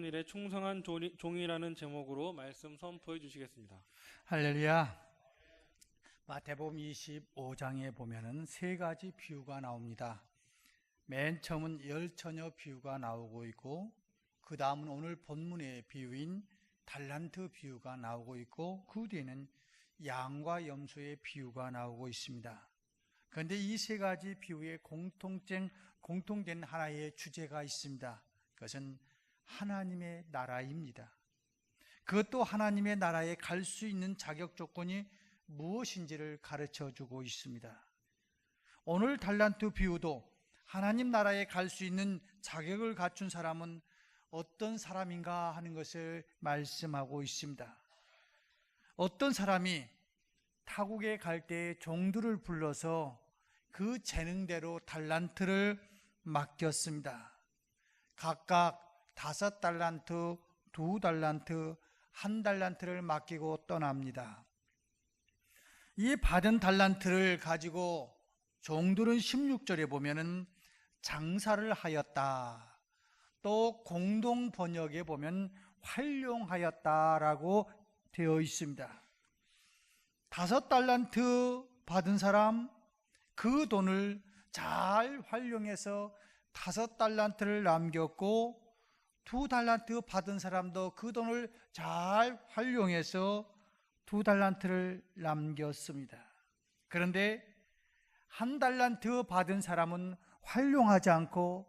하는 일에 충성한 종이라는 제목으로 말씀 선포해 주시겠습니다. 할렐루야. 마태복음 25장에 보면은 세 가지 비유가 나옵니다. 맨 처음은 열처녀 비유가 나오고 있고, 그 다음은 오늘 본문의 비유인 달란트 비유가 나오고 있고, 그 뒤에는 양과 염소의 비유가 나오고 있습니다. 그런데 이 세 가지 비유에 공통된 하나의 주제가 있습니다. 그것은 하나님의 나라입니다. 그것도 하나님의 나라에 갈 수 있는 자격 조건이 무엇인지를 가르쳐 주고 있습니다. 오늘 달란트 비유도 하나님 나라에 갈 수 있는 자격을 갖춘 사람은 어떤 사람인가 하는 것을 말씀하고 있습니다. 어떤 사람이 타국에 갈 때 종들을 불러서 그 재능대로 달란트를 맡겼습니다. 각각 5달란트, 2달란트, 1달란트를 맡기고 떠납니다. 이 받은 달란트를 가지고 종들은 16절에 보면은 장사를 하였다, 또 공동 번역에 보면 활용하였다라고 되어 있습니다. 5달란트 받은 사람, 그 돈을 잘 활용해서 5달란트를 남겼고, 2달란트 받은 사람도 그 돈을 잘 활용해서 2달란트를 남겼습니다. 그런데 1달란트 받은 사람은 활용하지 않고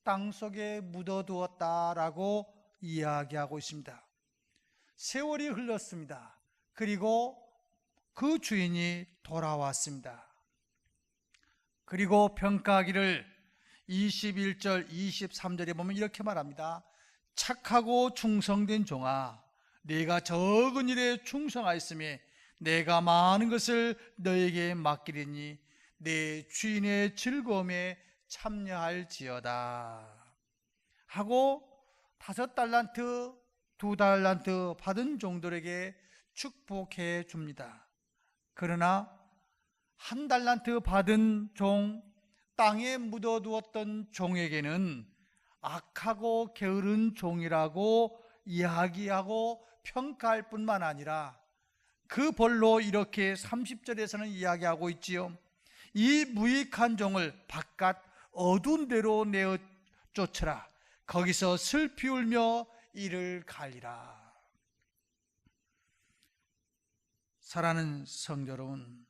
땅속에 묻어두었다라고 이야기하고 있습니다. 세월이 흘렀습니다. 그리고 그 주인이 돌아왔습니다. 그리고 평가하기를 21절, 23절에 보면 이렇게 말합니다. 착하고 충성된 종아, 네가 적은 일에 충성하였으며 내가 많은 것을 너에게 맡기리니 내 주인의 즐거움에 참여할지어다 하고 5달란트, 2달란트 받은 종들에게 축복해 줍니다. 그러나 1달란트 받은 종, 땅에 묻어두었던 종에게는 악하고 게으른 종이라고 이야기하고 평가할 뿐만 아니라 그 벌로 이렇게 30절에서는 이야기하고 있지요. 이 무익한 종을 바깥 어두운 데로 내어 쫓으라. 거기서 슬피 울며 이를 갈리라. 사랑하는 성도 여러분,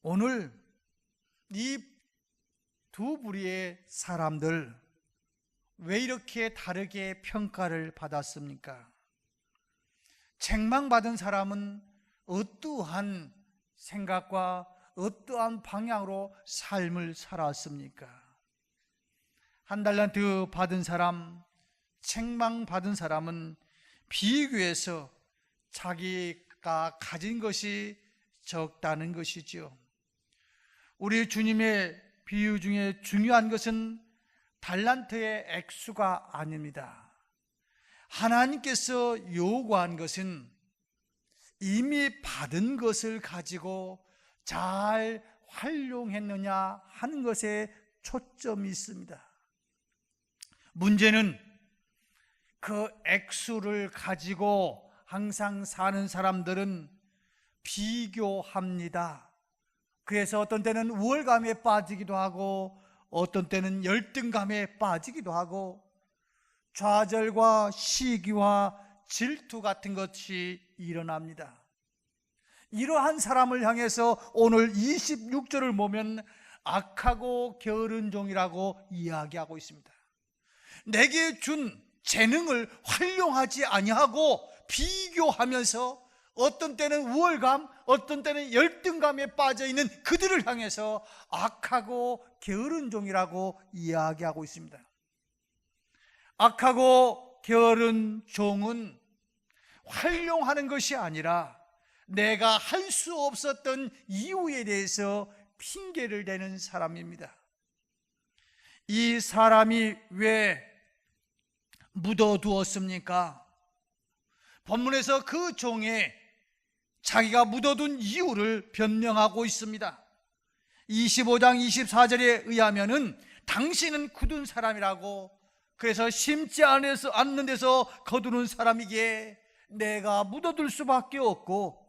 오늘 이 두 부류의 사람들 왜 이렇게 다르게 평가를 받았습니까? 책망받은 사람은 어떠한 생각과 어떠한 방향으로 삶을 살았습니까? 1달란트 받은 사람, 책망받은 사람은 비교해서 자기가 가진 것이 적다는 것이죠. 우리 주님의 비유 중에 중요한 것은 달란트의 액수가 아닙니다. 하나님께서 요구한 것은 이미 받은 것을 가지고 잘 활용했느냐 하는 것에 초점이 있습니다. 문제는 그 액수를 가지고 항상 사는 사람들은 비교합니다. 그래서 어떤 때는 우월감에 빠지기도 하고 어떤 때는 열등감에 빠지기도 하고 좌절과 시기와 질투 같은 것이 일어납니다. 이러한 사람을 향해서 오늘 26절을 보면 악하고 게으른 종이라고 이야기하고 있습니다. 내게 준 재능을 활용하지 아니하고 비교하면서 어떤 때는 우월감, 어떤 때는 열등감에 빠져있는 그들을 향해서 악하고 게으른 종이라고 이야기하고 있습니다. 악하고 게으른 종은 활용하는 것이 아니라 내가 할 수 없었던 이유에 대해서 핑계를 대는 사람입니다. 이 사람이 왜 묻어두었습니까? 본문에서 그 종의 자기가 묻어둔 이유를 변명하고 있습니다. 25장 24절에 의하면은 당신은 굳은 사람이라고 그래서 심지 않는 데서 거두는 사람이기에 내가 묻어둘 수밖에 없고,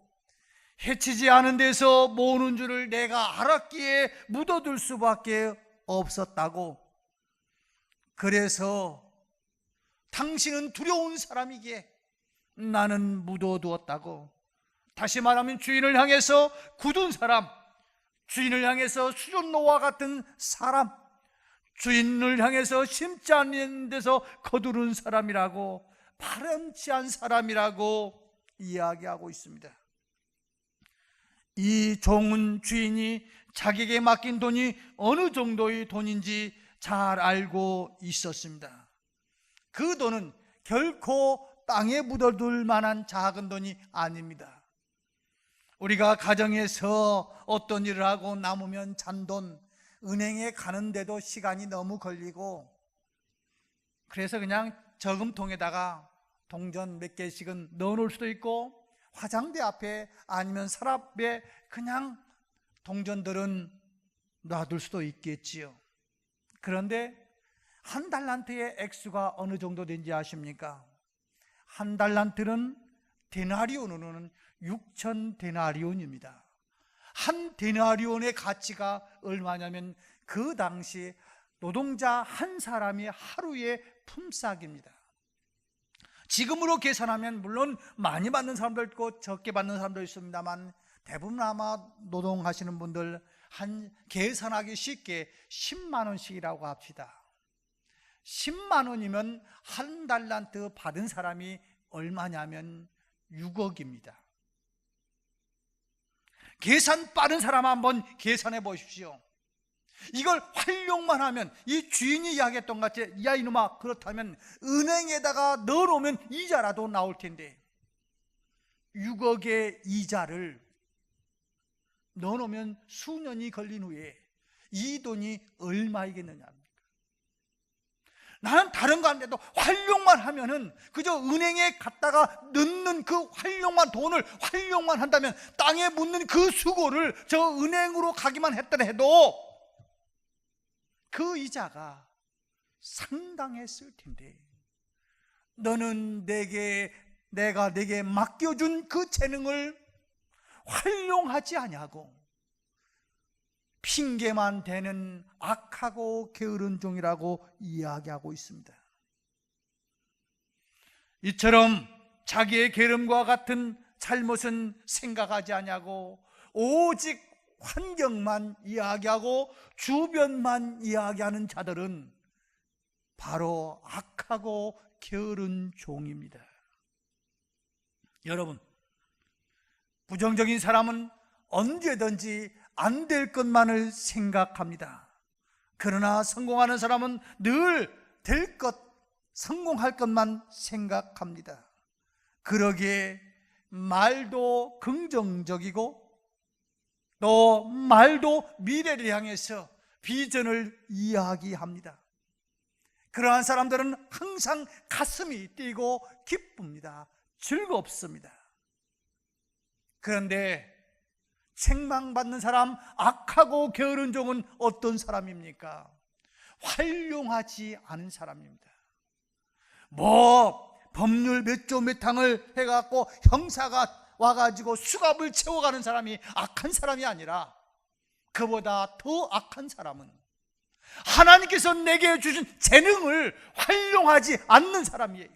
해치지 않은 데서 모으는 줄을 내가 알았기에 묻어둘 수밖에 없었다고. 그래서 당신은 두려운 사람이기에 나는 묻어두었다고. 다시 말하면 주인을 향해서 굳은 사람, 주인을 향해서 수전노와 같은 사람, 주인을 향해서 심지 않는 데서 거두는 사람이라고, 바람치 않은 사람이라고 이야기하고 있습니다. 이 종은 주인이 자기에게 맡긴 돈이 어느 정도의 돈인지 잘 알고 있었습니다. 그 돈은 결코 땅에 묻어둘 만한 작은 돈이 아닙니다. 우리가 가정에서 어떤 일을 하고 남으면 잔돈, 은행에 가는데도 시간이 너무 걸리고, 그래서 그냥 저금통에다가 동전 몇 개씩은 넣어놓을 수도 있고, 화장대 앞에 아니면 서랍에 그냥 동전들은 놔둘 수도 있겠지요. 그런데 한 달란트의 액수가 어느 정도 되는지 아십니까? 한 달란트는 데나리온으로는 6천 데나리온입니다. 한 데나리온의 가치가 얼마냐면 그 당시 노동자 한 사람이 하루의 품삯입니다. 지금으로 계산하면 물론 많이 받는 사람도 있고 적게 받는 사람도 있습니다만, 대부분 아마 노동하시는 분들 한 계산하기 쉽게 10만 원씩이라고 합시다. 10만 원이면 한 달란트 받은 사람이 얼마냐면 6억입니다. 계산 빠른 사람 한번 계산해 보십시오. 이걸 활용만 하면, 이 주인이 이야기했던 것 같이, 야 이놈아, 그렇다면 은행에다가 넣어놓으면 이자라도 나올 텐데 6억의 이자를 넣어놓으면 수년이 걸린 후에 이 돈이 얼마이겠느냐. 나는 다른 거 안 돼도 활용만 하면은, 그저 은행에 갔다가 넣는 그 활용만, 돈을 활용만 한다면, 땅에 묻는 그 수고를 저 은행으로 가기만 했더라 해도 그 이자가 상당했을 텐데, 너는 내가 내게 맡겨준 그 재능을 활용하지 아니하고 핑계만 대는 악하고 게으른 종이라고 이야기하고 있습니다. 이처럼 자기의 게으름과 같은 잘못은 생각하지 아니하고 오직 환경만 이야기하고 주변만 이야기하는 자들은 바로 악하고 게으른 종입니다. 여러분, 부정적인 사람은 언제든지 안 될 것만을 생각합니다. 그러나 성공하는 사람은 늘 될 것, 성공할 것만 생각합니다. 그러기에 말도 긍정적이고 또 말도 미래를 향해서 비전을 이야기합니다. 그러한 사람들은 항상 가슴이 뛰고 기쁩니다. 즐겁습니다. 그런데 책망받는 사람, 악하고 게으른 종은 어떤 사람입니까? 활용하지 않은 사람입니다. 법률 몇 조 몇 항을 해갖고 형사가 와가지고 수갑을 채워가는 사람이 악한 사람이 아니라, 그보다 더 악한 사람은 하나님께서 내게 주신 재능을 활용하지 않는 사람이에요.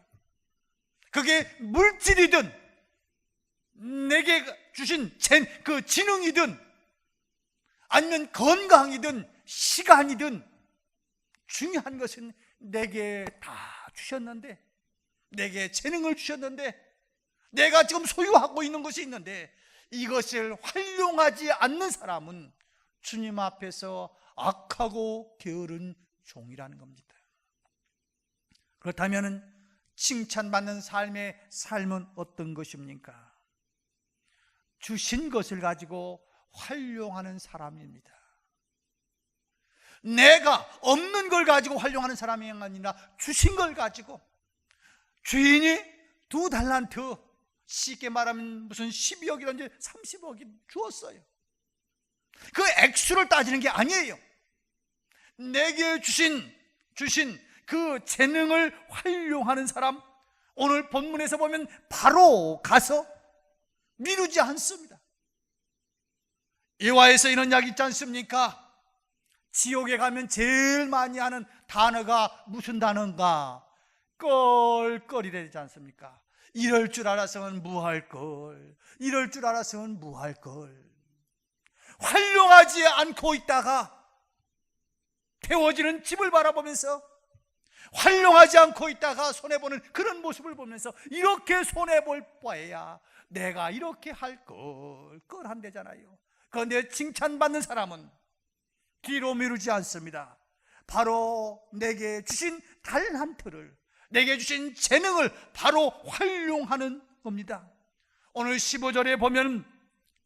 그게 물질이든 내게 주신 그 지능이든 아니면 건강이든 시간이든, 중요한 것은 내게 다 주셨는데, 내게 재능을 주셨는데, 내가 지금 소유하고 있는 것이 있는데 이것을 활용하지 않는 사람은 주님 앞에서 악하고 게으른 종이라는 겁니다. 그렇다면 칭찬받는 삶의 삶은 어떤 것입니까? 주신 것을 가지고 활용하는 사람입니다. 내가 없는 걸 가지고 활용하는 사람이 아니라 주신 걸 가지고, 주인이 2달란트, 쉽게 말하면 무슨 12억이든지 30억이 주었어요. 그 액수를 따지는 게 아니에요. 내게 주신 그 재능을 활용하는 사람, 오늘 본문에서 보면 바로 가서 미루지 않습니다. 예화에서 이런 이야기 있지 않습니까? 지옥에 가면 제일 많이 하는 단어가 무슨 단어인가? 껄껄이라지 않습니까? 이럴 줄 알았으면 무할걸, 이럴 줄 알았으면 무할걸. 활용하지 않고 있다가 태워지는 집을 바라보면서, 활용하지 않고 있다가 손해보는 그런 모습을 보면서, 이렇게 손해볼 바에야 내가 이렇게 할 걸 한대잖아요. 그런데 칭찬받는 사람은 뒤로 미루지 않습니다. 바로 내게 주신 달란트를, 내게 주신 재능을 바로 활용하는 겁니다. 오늘 15절에 보면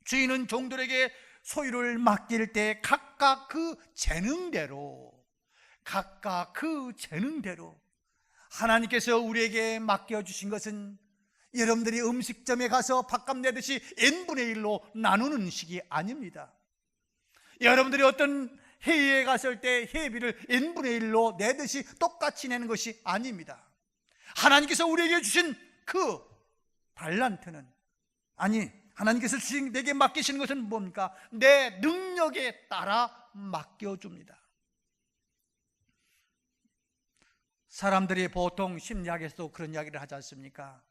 주인은 종들에게 소유를 맡길 때 각각 그 재능대로, 각각 그 재능대로, 하나님께서 우리에게 맡겨주신 것은 여러분들이 음식점에 가서 밥값 내듯이 n분의 1로 나누는 식이 아닙니다. 여러분들이 어떤 회의에 갔을 때 회비를 n분의 1로 내듯이 똑같이 내는 것이 아닙니다. 하나님께서 우리에게 주신 그 달란트는, 아니 하나님께서 주신 내게 맡기시는 것은 뭡니까? 내 능력에 따라 맡겨줍니다. 사람들이 보통 심리학에서도 그런 이야기를 하지 않습니까?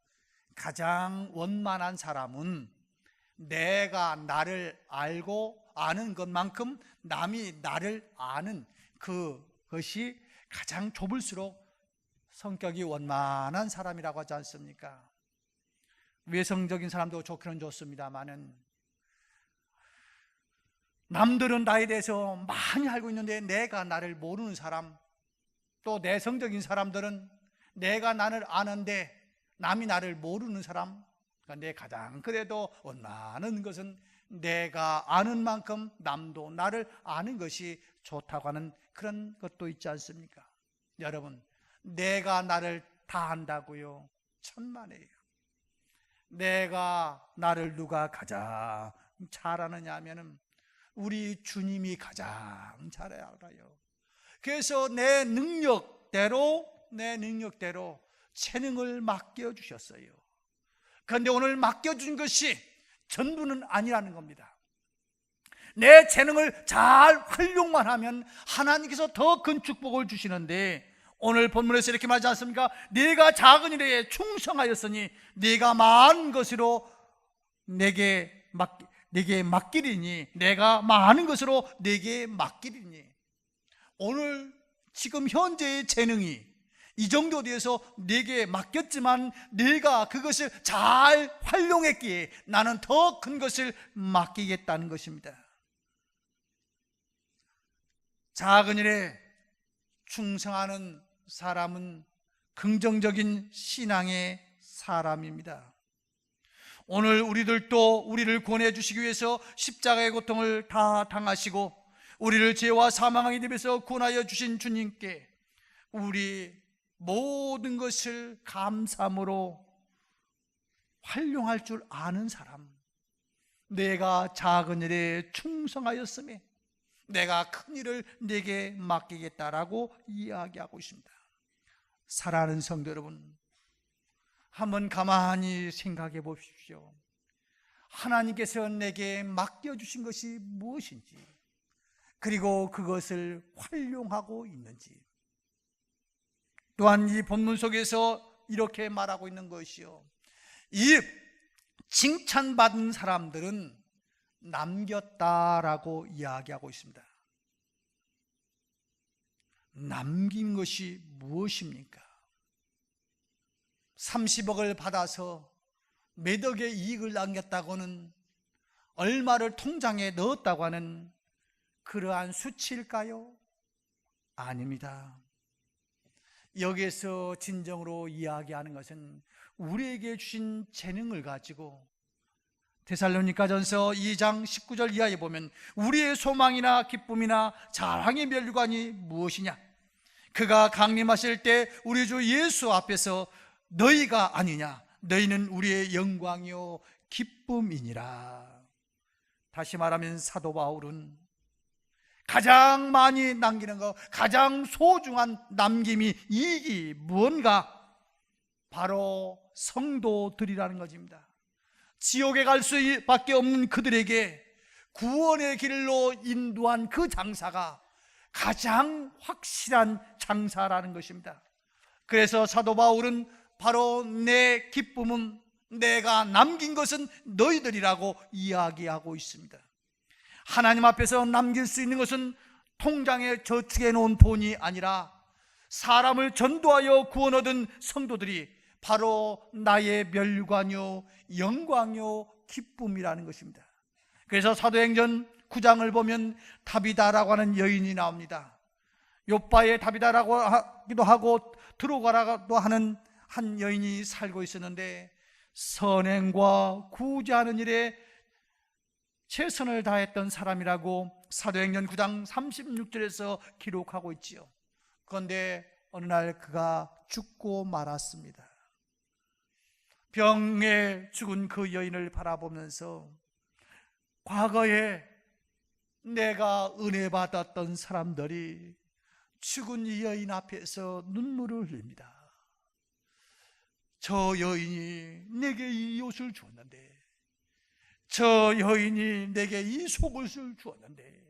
가장 원만한 사람은 내가 나를 알고 아는 것만큼 남이 나를 아는 그것이 가장 좁을수록 성격이 원만한 사람이라고 하지 않습니까? 외성적인 사람도 좋기는 좋습니다만은 남들은 나에 대해서 많이 알고 있는데 내가 나를 모르는 사람, 또 내성적인 사람들은 내가 나를 아는데 남이 나를 모르는 사람, 그러니까 내 가장 그래도 원만한 것은 내가 아는 만큼 남도 나를 아는 것이 좋다고 하는 그런 것도 있지 않습니까? 여러분, 내가 나를 다 안다고요? 천만에요. 내가 나를 누가 가장 잘 아느냐 하면은 우리 주님이 가장 잘 알아요. 그래서 내 능력대로 재능을 맡겨주셨어요. 그런데 오늘 맡겨준 것이 전부는 아니라는 겁니다. 내 재능을 잘 활용만 하면 하나님께서 더 큰 축복을 주시는데, 오늘 본문에서 이렇게 말하지 않습니까? 네가 작은 일에 충성하였으니 네가 많은 것으로 내게 맡기리니, 내가 많은 것으로 내게 맡기리니. 오늘 지금 현재의 재능이 이 정도 되어서 내게 맡겼지만 네가 그것을 잘 활용했기에 나는 더 큰 것을 맡기겠다는 것입니다. 작은 일에 충성하는 사람은 긍정적인 신앙의 사람입니다. 오늘 우리들도 우리를 구원해 주시기 위해서 십자가의 고통을 다 당하시고 우리를 죄와 사망의 입에서 구원하여 주신 주님께 우리 모든 것을 감사함으로 활용할 줄 아는 사람, 내가 작은 일에 충성하였으며 내가 큰 일을 내게 맡기겠다라고 이야기하고 있습니다. 사랑하는 성도 여러분, 한번 가만히 생각해 보십시오. 하나님께서 내게 맡겨주신 것이 무엇인지, 그리고 그것을 활용하고 있는지. 또한 이 본문 속에서 이렇게 말하고 있는 것이요, 이 칭찬받은 사람들은 남겼다라고 이야기하고 있습니다. 남긴 것이 무엇입니까? 30억을 받아서 몇 억의 이익을 남겼다고는 얼마를 통장에 넣었다고 하는 그러한 수치일까요? 아닙니다. 여기에서 진정으로 이야기하는 것은 우리에게 주신 재능을 가지고, 데살로니가전서 2장 19절 이하에 보면 우리의 소망이나 기쁨이나 자랑의 멸류관이 무엇이냐? 그가 강림하실 때 우리 주 예수 앞에서 너희가 아니냐? 너희는 우리의 영광이요 기쁨이니라. 다시 말하면 사도 바울은 가장 많이 남기는 것, 가장 소중한 남김이 이익이 무언가? 바로 성도들이라는 것입니다. 지옥에 갈 수밖에 없는 그들에게 구원의 길로 인도한 그 장사가 가장 확실한 장사라는 것입니다. 그래서 사도 바울은 바로 내 기쁨은 내가 남긴 것은 너희들이라고 이야기하고 있습니다. 하나님 앞에서 남길 수 있는 것은 통장에 저축해 놓은 돈이 아니라 사람을 전도하여 구원 얻은 성도들이 바로 나의 멸관요, 영광요, 기쁨이라는 것입니다. 그래서 사도행전 9장을 보면 다비다라고 하는 여인이 나옵니다. 요빠에 다비다라고 하기도 하고 드로가라고 하는 한 여인이 살고 있었는데 선행과 구제하는 일에 최선을 다했던 사람이라고 사도행전 9장 36절에서 기록하고 있지요. 그런데 어느 날 그가 죽고 말았습니다. 병에 죽은 그 여인을 바라보면서 과거에 내가 은혜 받았던 사람들이 죽은 이 여인 앞에서 눈물을 흘립니다. 저 여인이 내게 이 옷을 주었는데, 저 여인이 내게 이 속옷을 주었는데,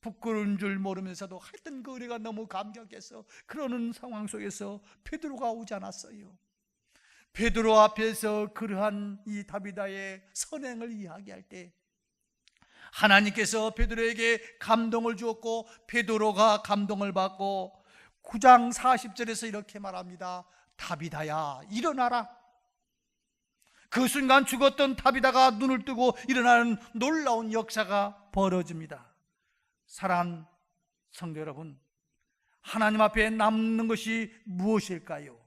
부끄러운 줄 모르면서도 하여튼 그 은혜가 너무 감격해서 그러는 상황 속에서 베드로가 오지 않았어요. 베드로 앞에서 그러한 이 다비다의 선행을 이야기할 때 하나님께서 베드로에게 감동을 주었고 베드로가 감동을 받고 9장 40절에서 이렇게 말합니다. 다비다야, 일어나라. 그 순간 죽었던 다비다가 눈을 뜨고 일어나는 놀라운 역사가 벌어집니다. 사랑하는 성도 여러분, 하나님 앞에 남는 것이 무엇일까요?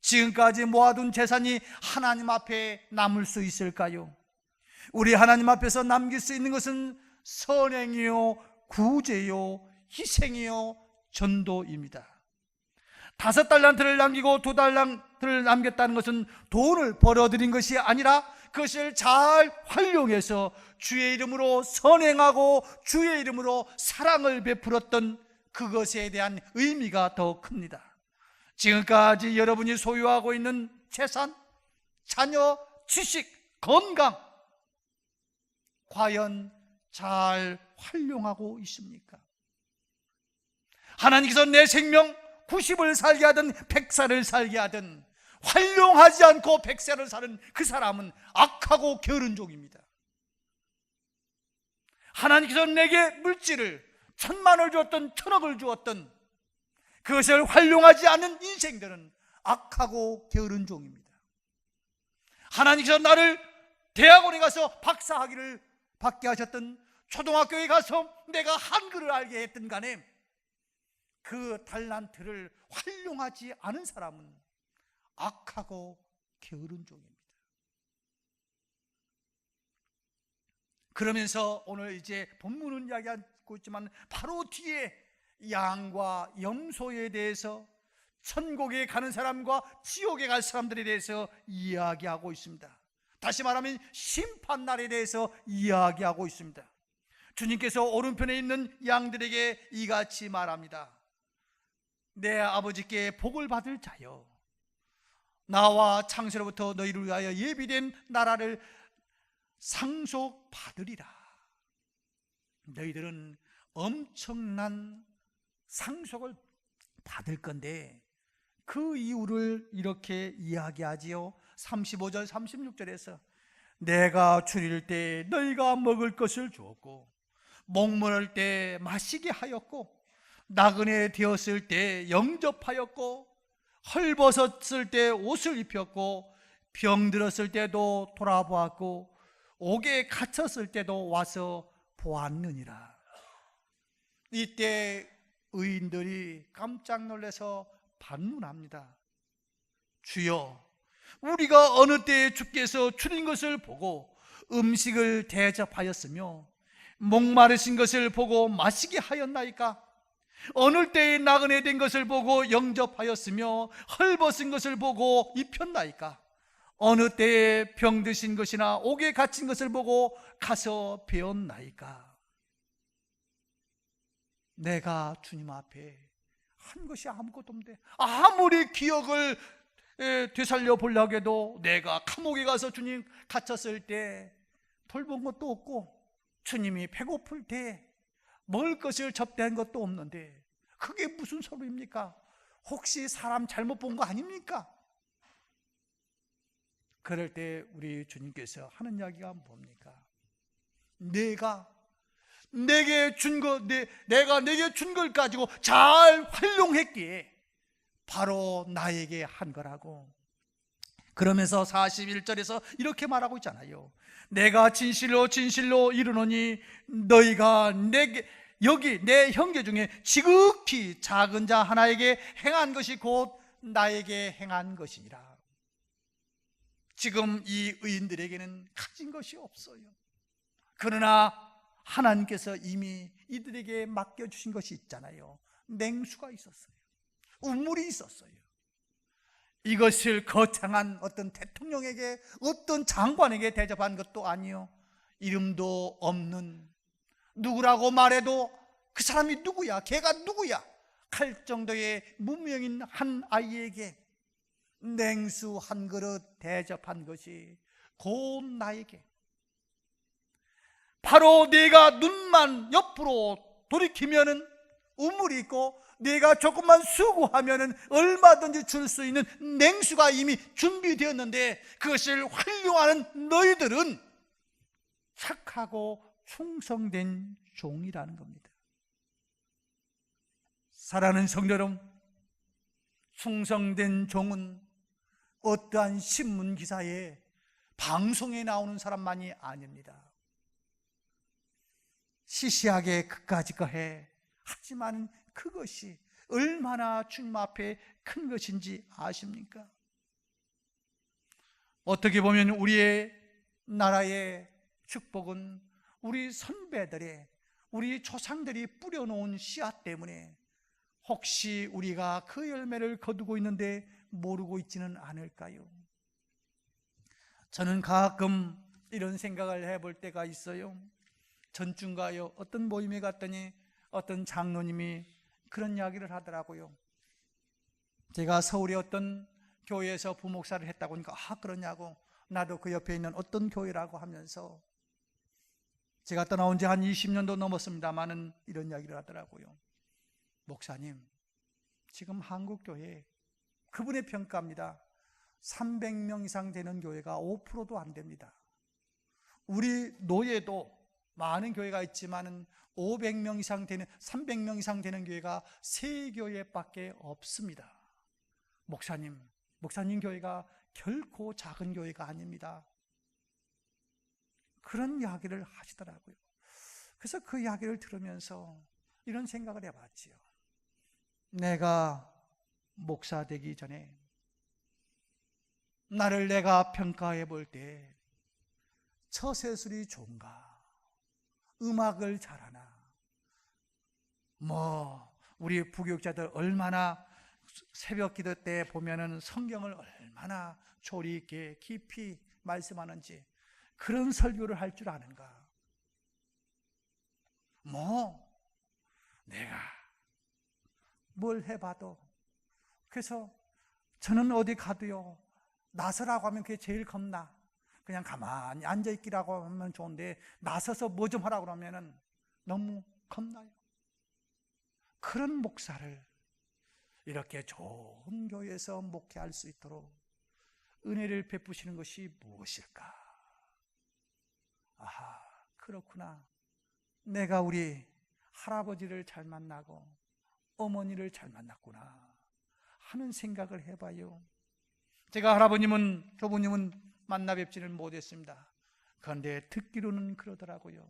지금까지 모아둔 재산이 하나님 앞에 남을 수 있을까요? 우리 하나님 앞에서 남길 수 있는 것은 선행이요, 구제요, 희생이요, 전도입니다. 5달란트를 남기고 2달란트를 남겼다는 것은 돈을 벌어들인 것이 아니라 그것을 잘 활용해서 주의 이름으로 선행하고 주의 이름으로 사랑을 베풀었던 그것에 대한 의미가 더 큽니다. 지금까지 여러분이 소유하고 있는 재산, 자녀, 지식, 건강, 과연 잘 활용하고 있습니까? 하나님께서 내 생명 90을 살게 하든 100살을 살게 하든 활용하지 않고 100살을 사는 그 사람은 악하고 게으른 종입니다. 하나님께서 내게 물질을 1000만을 주었던 1000억을 주었던 그것을 활용하지 않는 인생들은 악하고 게으른 종입니다. 하나님께서 나를 대학원에 가서 박사학위를 받게 하셨던, 초등학교에 가서 내가 한글을 알게 했든 간에 그 달란트를 활용하지 않은 사람은 악하고 게으른 종입니다. 그러면서 오늘 이제 본문은 이야기하고 있지만 바로 뒤에 양과 염소에 대해서, 천국에 가는 사람과 지옥에 갈 사람들에 대해서 이야기하고 있습니다. 다시 말하면 심판날에 대해서 이야기하고 있습니다. 주님께서 오른편에 있는 양들에게 이같이 말합니다. 내 아버지께 복을 받을 자여, 나와 창세로부터 너희를 위하여 예비된 나라를 상속받으리라. 너희들은 엄청난 상속을 받을 건데 그 이유를 이렇게 이야기하지요. 35절 36절에서 내가 줄일 때 너희가 먹을 것을 주었고, 목마를 때 마시게 하였고, 나그네 되었을 때 영접하였고, 헐벗었을 때 옷을 입혔고, 병들었을 때도 돌아보았고, 옥에 갇혔을 때도 와서 보았느니라. 이때 의인들이 깜짝 놀라서 반문합니다. 주여, 우리가 어느 때에 주께서 줄인 것을 보고 음식을 대접하였으며 목마르신 것을 보고 마시게 하였나이까? 어느 때에 나그네 된 것을 보고 영접하였으며 헐벗은 것을 보고 입혔나이까? 어느 때에 병드신 것이나 옥에 갇힌 것을 보고 가서 배웠나이까? 내가 주님 앞에 한 것이 아무것도 없는데, 아무리 기억을 되살려 보려고 해도 내가 감옥에 가서 주님 갇혔을 때 돌본 것도 없고, 주님이 배고플 때 먹을 것을 접대한 것도 없는데 그게 무슨 소리입니까? 혹시 사람 잘못 본 거 아닙니까? 그럴 때 우리 주님께서 하는 이야기가 뭡니까? 내가 내게 준 것, 내가 내게 준 걸 가지고 잘 활용했기에 바로 나에게 한 거라고. 그러면서 41절에서 이렇게 말하고 있잖아요. 내가 진실로 진실로 이르노니 너희가 여기 내 형제 중에 지극히 작은 자 하나에게 행한 것이 곧 나에게 행한 것이니라. 지금 이 의인들에게는 가진 것이 없어요. 그러나 하나님께서 이미 이들에게 맡겨주신 것이 있잖아요. 냉수가 있었어요. 우물이 있었어요. 이것을 거창한 어떤 대통령에게, 어떤 장관에게 대접한 것도 아니요, 이름도 없는, 누구라고 말해도 그 사람이 누구야, 걔가 누구야 할 정도의 무명인 한 아이에게 냉수 한 그릇 대접한 것이 곧 나에게, 바로 내가 눈만 옆으로 돌이키면은 우물이 있고, 내가 조금만 수고하면은 얼마든지 줄 수 있는 냉수가 이미 준비되었는데, 그것을 활용하는 너희들은 착하고 충성된 종이라는 겁니다. 사랑하는 성도 여러분, 충성된 종은 어떠한 신문 기사에, 방송에 나오는 사람만이 아닙니다. 시시하게 그까짓 거 해. 하지만 그것이 얼마나 주님 앞에 큰 것인지 아십니까? 어떻게 보면 우리의 나라의 축복은 우리 선배들의, 우리 조상들이 뿌려놓은 씨앗 때문에 혹시 우리가 그 열매를 거두고 있는데 모르고 있지는 않을까요? 저는 가끔 이런 생각을 해볼 때가 있어요. 전주인가요? 어떤 모임에 갔더니 어떤 장로님이 그런 이야기를 하더라고요. 제가 서울의 어떤 교회에서 부목사를 했다고 하니까, 그러냐고, 나도 그 옆에 있는 어떤 교회라고 하면서, 제가 떠나온 지 한 20년도 넘었습니다만은 이런 이야기를 하더라고요. 목사님, 지금 한국교회, 그분의 평가입니다, 300명 이상 되는 교회가 5%도 안 됩니다. 우리 노예도 많은 교회가 있지만은 500명 이상 되는, 300명 이상 되는 교회가 3교회밖에 없습니다. 목사님 교회가 결코 작은 교회가 아닙니다. 그런 이야기를 하시더라고요. 그래서 그 이야기를 들으면서 이런 생각을 해봤지요. 내가 목사 되기 전에 나를 내가 평가해 볼 때 처세술이 좋은가, 음악을 잘하나, 우리 부교육자들 얼마나 새벽 기도 때 보면은 성경을 얼마나 조리 있게 깊이 말씀하는지, 그런 설교를 할 줄 아는가. 내가 뭘 해봐도. 그래서 저는 어디 가도요, 나서라고 하면 그게 제일 겁나. 그냥 가만히 앉아있기라고 하면 좋은데, 나서서 뭐 좀 하라고 그러면은 너무 겁나요. 그런 목사를 이렇게 좋은 교회에서 목회할 수 있도록 은혜를 베푸시는 것이 무엇일까? 그렇구나. 내가 우리 할아버지를 잘 만나고 어머니를 잘 만났구나 하는 생각을 해봐요. 제가 할아버님은, 교부님은 만나 뵙지는 못했습니다. 그런데 듣기로는 그러더라고요.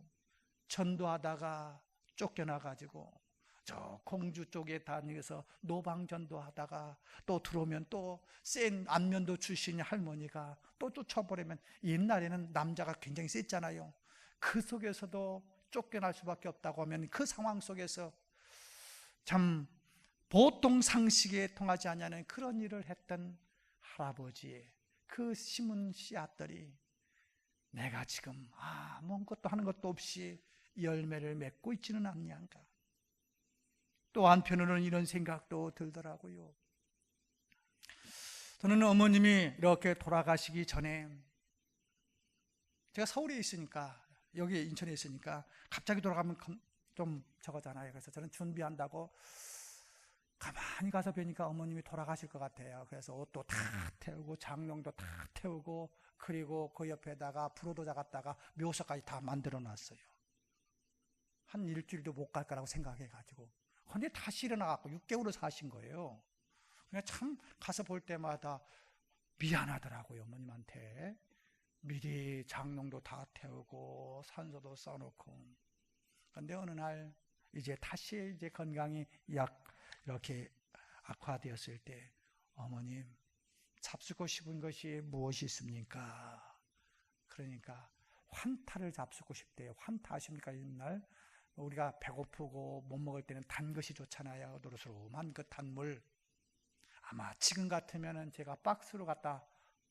전도하다가 쫓겨나가지고 저 공주 쪽에 다니면서 노방전도하다가 또 들어오면 또 센 안면도 출신의 할머니가 또 쫓아버리면, 옛날에는 남자가 굉장히 셌잖아요. 그 속에서도 쫓겨날 수밖에 없다고 하면, 그 상황 속에서 참 보통 상식에 통하지 않는 그런 일을 했던 할아버지의 그 심은 씨앗들이 내가 지금 아무것도 하는 것도 없이 열매를 맺고 있지는 않냐인가. 또 한편으로는 이런 생각도 들더라고요. 저는 어머님이 이렇게 돌아가시기 전에, 제가 서울에 있으니까, 여기 인천에 있으니까 갑자기 돌아가면 좀 저거잖아요. 그래서 저는 준비한다고 가만히 가서 뵈니까 어머님이 돌아가실 것 같아요. 그래서 옷도 다 태우고 장롱도 다 태우고, 그리고 그 옆에다가 불호도자 갖다가 묘소까지 다 만들어 놨어요. 한 일주일도 못 갈 거라고 생각해가지고. 근데 다시 일어나갖고 6개월을 사신 거예요. 그냥 참 가서 볼 때마다 미안하더라고요, 어머님한테. 미리 장롱도 다 태우고 산소도 써놓고. 근데 어느 날 이제 다시 이제 건강이 이렇게 악화되었을 때, 어머님 잡수고 싶은 것이 무엇이 있습니까? 그러니까 환타를 잡수고 싶대요. 환타 아십니까? 이날 우리가 배고프고 못 먹을 때는 단 것이 좋잖아요. 노릇스름한 그 단물. 아마 지금 같으면은 제가 박스로 갖다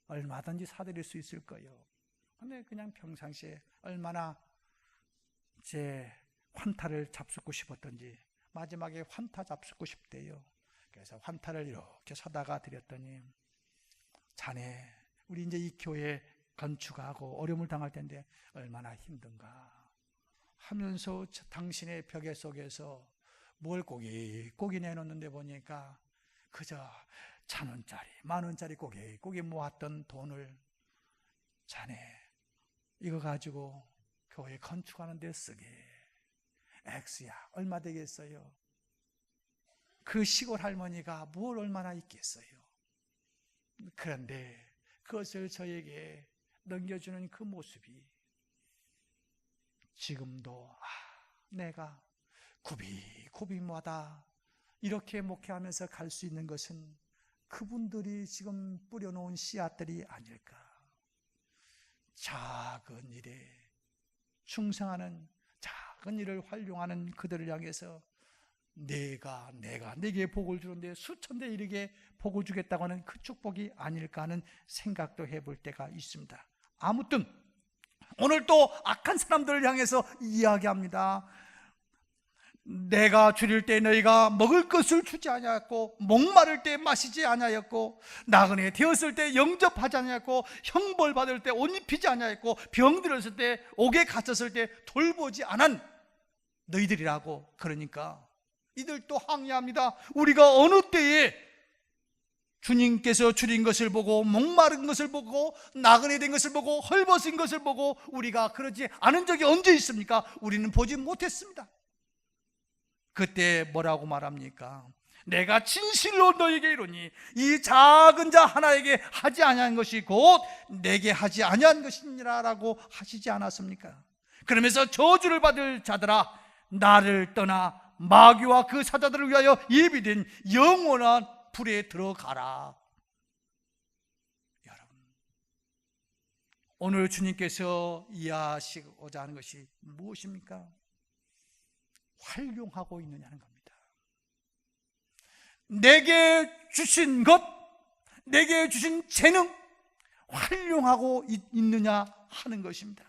얼마든지 사드릴 수 있을 거예요. 근데 그냥 평상시에 얼마나 제 환타를 잡수고 싶었던지 마지막에 환타 잡수고 싶대요. 그래서 환타를 이렇게 사다가 드렸더니, 자네 우리 이제 이 교회 건축하고 어려움을 당할 텐데 얼마나 힘든가 하면서 당신의 벽에 속에서 뭘 고기 내놓는데 보니까 그저 1,000원짜리, 10,000원짜리 고기 모았던 돈을 자네 이거 가지고 교회 건축하는 데 쓰게. X야 얼마 되겠어요? 그 시골 할머니가 뭘 얼마나 있겠어요? 그런데 그것을 저에게 넘겨주는 그 모습이 지금도 내가 굽이마다 이렇게 목회하면서 갈 수 있는 것은 그분들이 지금 뿌려놓은 씨앗들이 아닐까. 작은 일에 충성하는, 작은 일을 활용하는 그들을 향해서 내가 내게 복을 주는데 수천대 이르게 복을 주겠다고 하는 그 축복이 아닐까 하는 생각도 해볼 때가 있습니다. 아무튼 오늘 또 악한 사람들을 향해서 이야기합니다. 내가 줄일 때 너희가 먹을 것을 주지 아니하였고, 목마를 때 마시지 아니하였고, 나그네 되었을 때 영접하지 아니하였고, 형벌 받을 때 옷 입히지 아니하였고, 병들었을 때 옥에 갇혔을 때 돌보지 않은 너희들이라고. 그러니까 이들 또 항의합니다. 우리가 어느 때에 주님께서 줄인 것을 보고, 목마른 것을 보고, 나그네 된 것을 보고, 헐벗은 것을 보고 우리가 그러지 않은 적이 언제 있습니까? 우리는 보지 못했습니다. 그때 뭐라고 말합니까? 내가 진실로 너에게 이르니 이 작은 자 하나에게 하지 아니한 것이 곧 내게 하지 아니한 것이니라 라고 하시지 않았습니까? 그러면서 저주를 받을 자들아, 나를 떠나 마귀와 그 사자들을 위하여 예비된 영원한 불에 들어가라. 여러분, 오늘 주님께서 이해하시고자 하는 것이 무엇입니까? 활용하고 있느냐는 겁니다. 내게 주신 것, 내게 주신 재능, 활용하고 있느냐 하는 것입니다.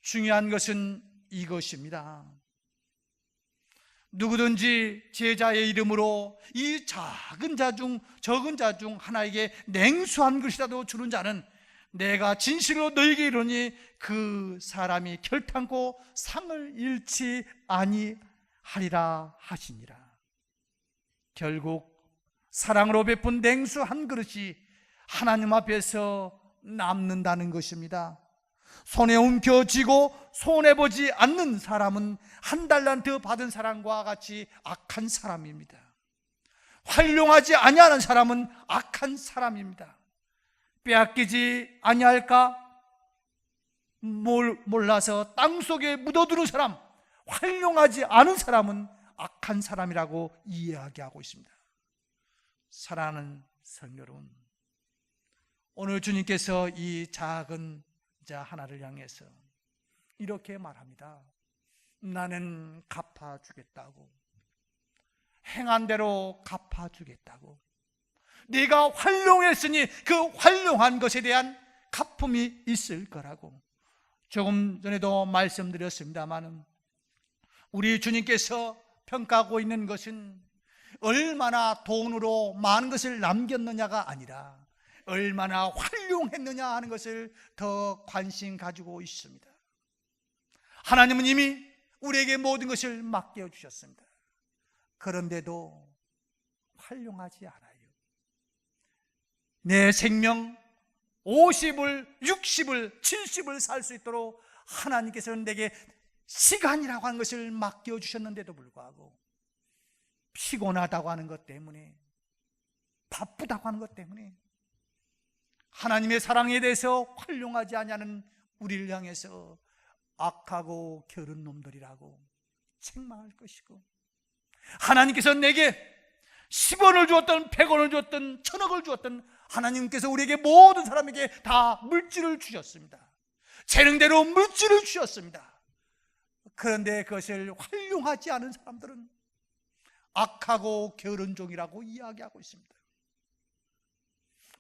중요한 것은 이것입니다. 누구든지 제자의 이름으로 이 적은 자 중 하나에게 냉수한 것이라도 주는 자는 내가 진실로 너에게 이르니 그 사람이 결탄코 상을 잃지 아니하리라 하시니라. 결국 사랑으로 베푼 냉수 한 그릇이 하나님 앞에서 남는다는 것입니다. 손에 움켜쥐고 손해보지 않는 사람은 한 달란트 받은 사람과 같이 악한 사람입니다. 활용하지 아니하는 사람은 악한 사람입니다. 빼앗기지 아니할까 몰라서 땅속에 묻어두는 사람, 활용하지 않은 사람은 악한 사람이라고 이야기하고 있습니다. 사랑하는 성도 여러분, 오늘 주님께서 이 작은 자 하나를 향해서 이렇게 말합니다. 나는 갚아주겠다고, 행한 대로 갚아주겠다고. 네가 활용했으니 그 활용한 것에 대한 갚음이 있을 거라고. 조금 전에도 말씀드렸습니다만 우리 주님께서 평가하고 있는 것은 얼마나 돈으로 많은 것을 남겼느냐가 아니라 얼마나 활용했느냐 하는 것을 더 관심 가지고 있습니다. 하나님은 이미 우리에게 모든 것을 맡겨주셨습니다. 그런데도 활용하지 않아요. 내 생명 50을, 60을, 70을 살 수 있도록 하나님께서는 내게 시간이라고 하는 것을 맡겨주셨는데도 불구하고 피곤하다고 하는 것 때문에, 바쁘다고 하는 것 때문에 하나님의 사랑에 대해서 활용하지 않냐는 우리를 향해서 악하고 게으른 놈들이라고 책망할 것이고, 하나님께서 내게 10원을 주었든 100원을 주었든 1000억을 주었든 하나님께서 우리에게 모든 사람에게 다 물질을 주셨습니다. 재능대로 물질을 주셨습니다. 그런데 그것을 활용하지 않은 사람들은 악하고 게으른 종이라고 이야기하고 있습니다.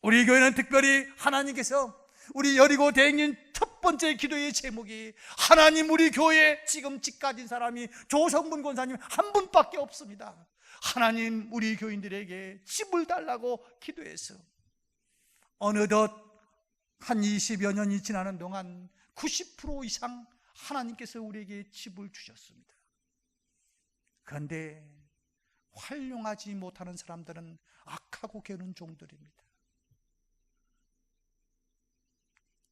우리 교회는 특별히 하나님께서 우리 여리고 대행진 첫 번째 기도의 제목이 하나님 우리 교회에 지금 집 가진 사람이 조성분 권사님 한 분밖에 없습니다. 하나님 우리 교인들에게 집을 달라고 기도해서 어느덧 한 20여 년이 지나는 동안 90% 이상 하나님께서 우리에게 집을 주셨습니다. 그런데 활용하지 못하는 사람들은 악하고 게으른 종들입니다.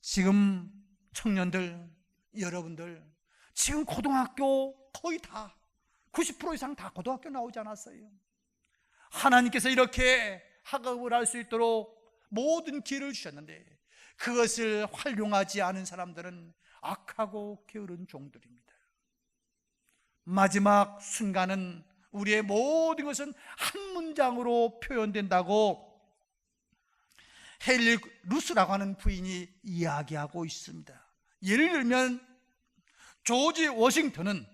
지금 청년들, 여러분들 지금 고등학교 거의 다 90% 이상 다 고등학교 나오지 않았어요. 하나님께서 이렇게 학업을 할 수 있도록 모든 기회를 주셨는데 그것을 활용하지 않은 사람들은 악하고 게으른 종들입니다. 마지막 순간은 우리의 모든 것은 한 문장으로 표현된다고 헨리 루스라고 하는 부인이 이야기하고 있습니다. 예를 들면 조지 워싱턴은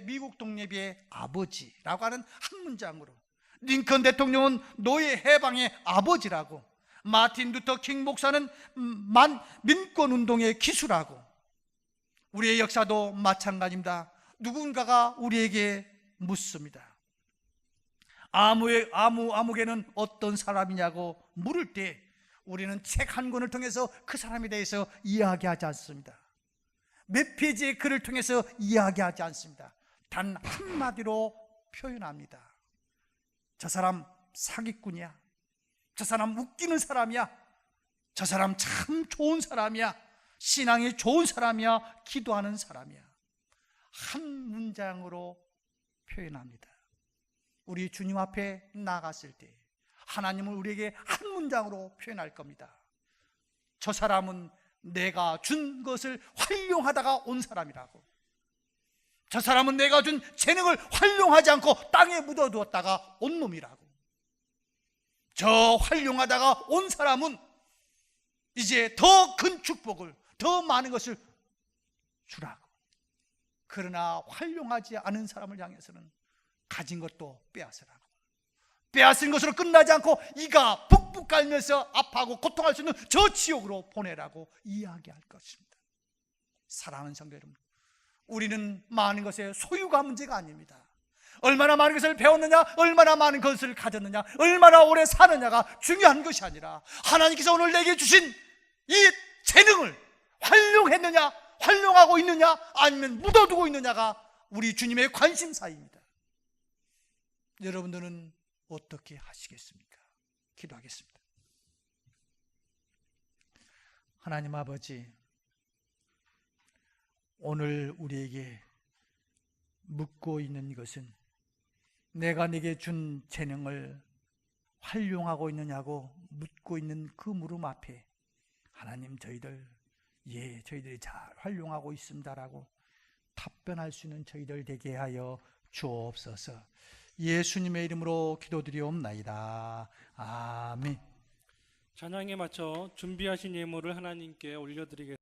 미국 독립의 아버지라고 하는 한 문장으로, 링컨 대통령은 노예 해방의 아버지라고, 마틴 루터 킹 목사는 민권운동의 기수라고, 우리의 역사도 마찬가지입니다. 누군가가 우리에게 묻습니다. 아무개는 어떤 사람이냐고 물을 때 우리는 책 한 권을 통해서 그 사람에 대해서 이야기하지 않습니다. 몇 페이지의 글을 통해서 이야기하지 않습니다. 단 한마디로 표현합니다. 저 사람 사기꾼이야, 저 사람 웃기는 사람이야, 저 사람 참 좋은 사람이야, 신앙이 좋은 사람이야, 기도하는 사람이야. 한 문장으로 표현합니다. 우리 주님 앞에 나갔을 때 하나님은 우리에게 한 문장으로 표현할 겁니다. 저 사람은 내가 준 것을 활용하다가 온 사람이라고, 저 사람은 내가 준 재능을 활용하지 않고 땅에 묻어두었다가 온 놈이라고, 저 활용하다가 온 사람은 이제 더 큰 축복을, 더 많은 것을 주라고. 그러나 활용하지 않은 사람을 향해서는 가진 것도 빼앗으라고, 빼앗은 것으로 끝나지 않고 이가 북북 갈면서 아파하고 고통할 수 있는 저 지옥으로 보내라고 이야기할 것입니다. 사랑하는 성도 여러분, 우리는 많은 것의 소유가 문제가 아닙니다. 얼마나 많은 것을 배웠느냐, 얼마나 많은 것을 가졌느냐, 얼마나 오래 사느냐가 중요한 것이 아니라 하나님께서 오늘 내게 주신 이 재능을 활용했느냐, 활용하고 있느냐, 아니면 묻어두고 있느냐가 우리 주님의 관심사입니다. 여러분들은 어떻게 하시겠습니까? 기도하겠습니다. 하나님 아버지, 오늘 우리에게 묻고 있는 것은 내가 네게 준 재능을 활용하고 있느냐고 묻고 있는 그 물음 앞에 하나님, 저희들이 잘 활용하고 있습니다라고 답변할 수 있는 저희들 되게 하여 주옵소서. 예수님의 이름으로 기도드리옵나이다. 아멘. 찬양에 맞춰 준비하신 예물을 하나님께 올려드리겠습니다.